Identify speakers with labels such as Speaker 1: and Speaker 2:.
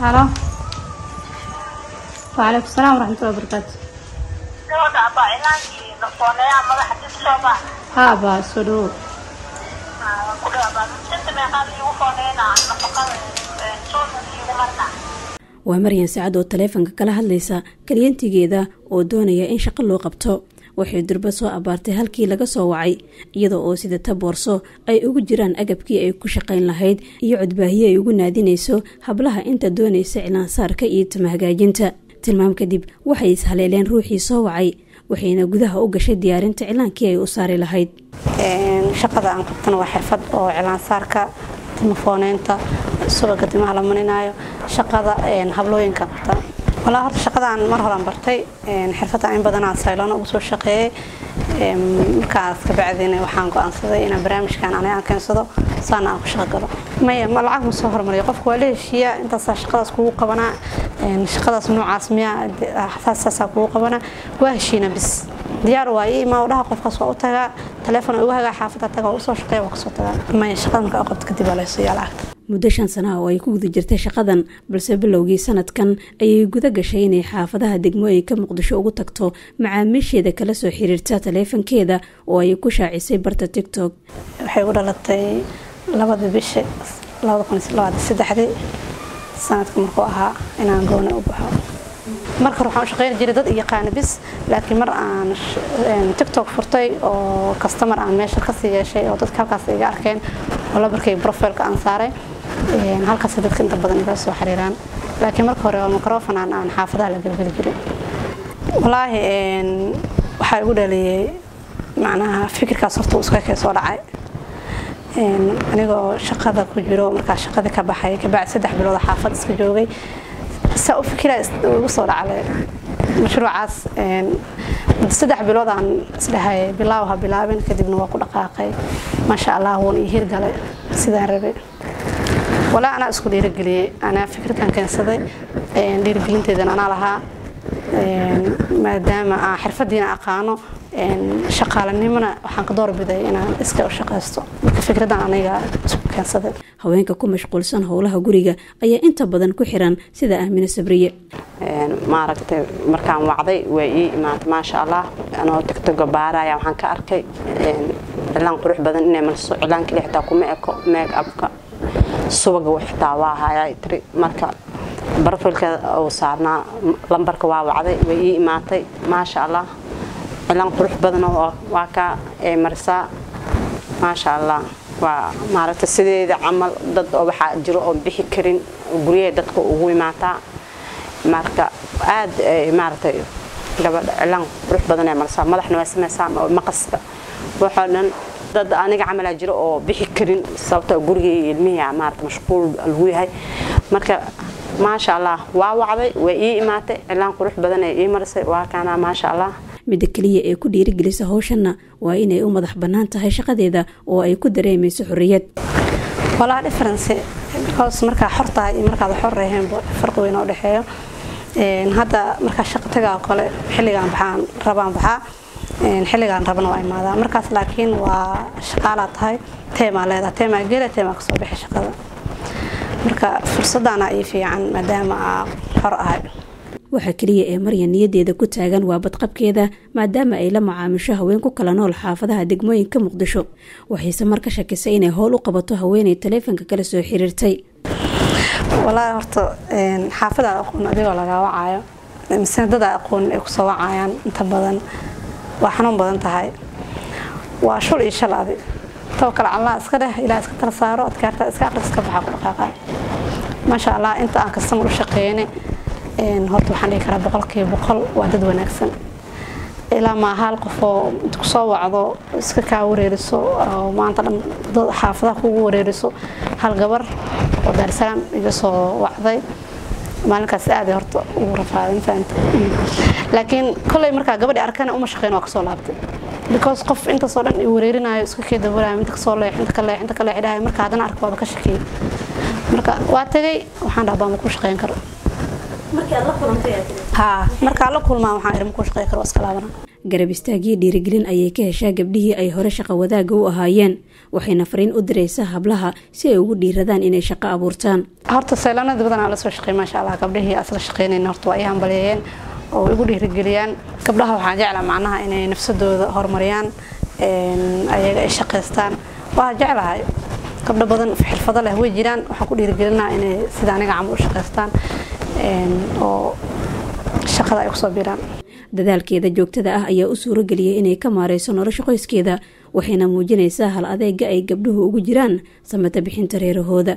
Speaker 1: هلا. وعليكم السلام ورحمة الله وبركاته. ها با سلو.
Speaker 2: waa Maryan Saacad oo taleefanka kala hadlaysa kliyantigeeda oo doonaya in shaqo loo qabto. waxay durba soo abaartay halkii laga soo wacay iyadoo oo sida taboorso ay ugu jiraan agabkii ay ku shaqayn lahayd iyo codbaahiye ay ugu naadinayso hablaha inta doonaysa cilaansaarka iyo tamahagaajinta. tilmaam kadib waxay ishaleeleen ruuxii soo wacay waxayna gudaha u gashay diyaarinta cilaankii ay u saari lahayd.
Speaker 1: shaqada aan qabtana waa xirfad oo cilaansaarka تلفونينتا سوق قديمها لما ننايو شقة هبلوين كبتا ولا هذا شقة عن مرة لامبرتي حرفة عين بدنا سايلون وصور شقة كاس كبعدين وحنقو أنصدي إن برامج كان عليه كان صدق صنع وشغله ما العقد مصهر مرة يقف وليش هي أنت شقة سكوق قبنا شقة نوع عاصمية حساسة سكوق قبنا وهشينا بس ديار واي ما وراها قف قصوا تجا تلفون وجا حافظة تجا وصور شقة وقصتها ما شقة مكأقط كتب على سيالات
Speaker 2: muddo 5 sano oo ay ku guda jirtay shaqadan balse bilowgii sanadkan ayay guda gashay inay xaafadaha degmooyinka Muqdisho ugu tagto macaamiisheeda kala soo xiriirta taleefankeeda oo ay ku shaacisay barta TikTok.
Speaker 1: waxay u dhalatay 2 bisha 2023 sanadka markuu ahaa inaan goona u baxo marka waxaan shaqeyn jiray dad yaqaan bis laakiin mar aan TikTok furtay oo customer aan meesha ka sii yeeshay oo dadka halkaas iga arkeen oo la barkay profile-ka aan saaray halkaas dadka inta badan iga soo xiriiraan laakiin marka hore oo microphone aan xaafadaha la galgali jiray wallaahi waxa igu dhaliyay macnaha fikirkaas horta iska soo dhacay anigoo shaqada ku jiro marka shaqada ka baxay ka bacd 3 bilood xaafad iska joogay سأو فكرة وصل على مشروع عاس مستدح بلوض عن سلها بلاوها بلابن كدبنا وقول دقائق ما شاء الله هو يهير قال سيدا ربي ولا أنا أسكت يرجلي أنا فكرة كان صدق يرجلين تدنا أنا لها ما دام حرفة دينا أقانو شقالة نمنا وحنقدر بداية أنا إسكا وشقاستو فكرة أنا كان صدق
Speaker 2: haweenka ku mashquulsan howlaha guriga ayaa inta badan ku xiran sida Aamina Sabriye
Speaker 3: ma aragtay markaan wacday way iimaad ma sha Allah anoo TikTok baaraya waxaan ka arkay cilaan qurux badan inay malso cilaanka lixda kuma eko make upka subaga waxta waa hayay tiri marka barfilka oo saarna lambarka waa wacday way iimaatay ma sha Allah cilaan qurux badan oo waa ka marsa ma sha Allah ومعرفة السيدة عمل ضد أو بحق جرو بيحكي كرين وبريه ضد وهو معتا معركة عاد معرفة قبل علم روح بدنا مرسا ما رح نواسم سام مقصة وحنا ضد أنا عمل جرو أو بيحكي كرين صوت وبريه المية معرفة مشغول الهوي هاي مركا ما شاء الله وعبي وإيه معتا علم روح بدنا إيه مرسا وكان ما شاء الله
Speaker 2: midda kaliya ee ku dhiirigelisa hawshanna waa inay u madax banaan tahay shaqadeeda oo ay ku dareemayso xurriyad
Speaker 1: wala difference because marka xorta iyo marka xor reeheen farq weyn oo dhaxeeyo hadda marka shaqo tagaa kale xilligan rabaan xilligan rabana waa imaada markaas laakiin waa shaqaala tahay teema leedahay teema geela teema ka soo bixi shaqada marka fursadana ay fiican maadaama xor ahay
Speaker 2: waxa kaliya ee Maryan niyadeeda ku taagan waa badqabkeeda maadaama ay la macaamisho haween ku kala nool xaafadaha degmooyinka Muqdisho waxayse marka shakisay inay howl u qabato haweeney taleefanka kala soo xiriirtay
Speaker 1: walaal horta xaafada aqoon adiga laga wacayo misaadada aqoon ay ku soo wacayaan inta badan waa xanuun badan tahay waa shul iyo shalaadi tawakkal Allah iska dheh ilaa iska tar saaro adkaarta iska akhris ka baxa ku dhaqaaqay ma sha Allah inta aan kastamar u shaqeynay horta waxaan dhihi karaa 100% waa dad wanaagsan ilaa ma hal qof oo ku soo wacdo iska ka wareeriso oo maanta dhan xaafadaha ku wareeriso hal gabar oo Dar es Salaam iga soo wacday maalinkaas aad horta ugu rafaaday faanta laakiin kulay marka gabadhi arkana uma shaqeyn oo ka soo laabtay because qof inta soo dhan ay wareerinayo iska keeda waraam inta ka soo leex inta kale xidhay marka hadana arko waa ka shaqeey marka waa tagay waxaan dhaabaa ma ku shaqeyn karo marka la kulmaa waxaan irin ku shaqeey karo iska laabana
Speaker 2: garab istaagii dhiirigelin ayay ka heshaa gabdhihii ay hore shaqo wadaaga u ahaayeen waxayna fariin u diraysaa hablaha si ay ugu dhiiradaan inay shaqo abuurtaan.
Speaker 1: horta saylaanada badan aan la soo shaqeey maasha Allah gabdhihii asla shaqeynayna horta waa ay hambalyeeyeen oo igu dhiirigeliyaan. gabdhaha waxaan jeclaa macnaha inay nafsadooda horumariyaan ayaga ay shaqeystaan waa jeclahay gabdho badan xirfado leh way jiraan waxaan ku dhiirigelinaa inay sida aniga camal u shaqeystaan oo shaqada ay ku soo biiraan.
Speaker 2: dadaalkeeda joogtada ah ayaa u suuro geliyay inay ka maareyso nolosha qoyskeeda waxayna muujinaysaa hal adeega ay gabdhuhu ugu jiraan samata bixinta reerahooda.